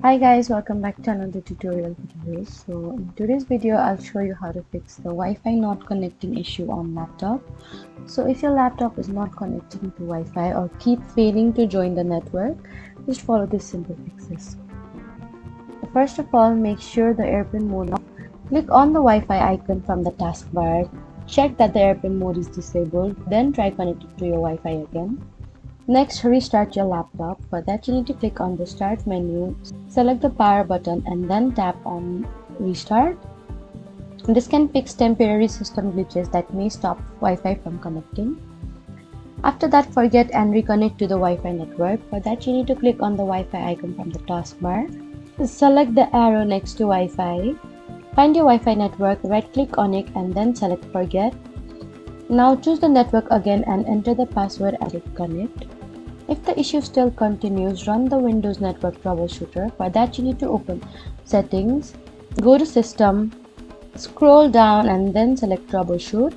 Hi guys, welcome back to another tutorial video. So in today's video I'll show you how to fix the Wi-Fi not connecting issue on laptop. So if your laptop is not connecting to Wi-Fi or keep failing to join the network, just follow these simple fixes. First of all, make sure the airplane mode off. Click on the Wi-Fi icon from the taskbar. Check that the airplane mode is disabled, then try connecting to your Wi-Fi again. Next, restart your laptop. For that, you need to click on the Start menu, select the power button, and then tap on Restart. This can fix temporary system glitches that may stop Wi-Fi from connecting. After that, forget and reconnect to the Wi-Fi network. For that, you need to click on the Wi-Fi icon from the taskbar. Select the arrow next to Wi-Fi. Find your Wi-Fi network, right-click on it, and then select Forget. Now choose the network again and enter the password and click Connect. If the issue still continues, run the Windows Network Troubleshooter. For that, you need to open Settings, go to System, scroll down and then select Troubleshoot.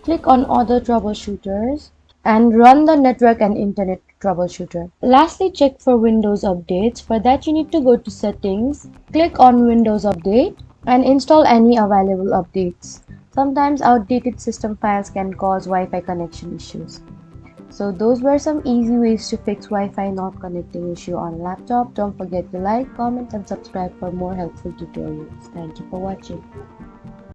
Click on Other Troubleshooters and run the Network and Internet Troubleshooter. Lastly, check for Windows updates. For that, you need to go to Settings, click on Windows Update and install any available updates. Sometimes outdated system files can cause Wi-Fi connection issues. So those were some easy ways to fix Wi-Fi not connecting issue on laptop. Don't forget to like, comment and subscribe for more helpful tutorials. Thank you for watching.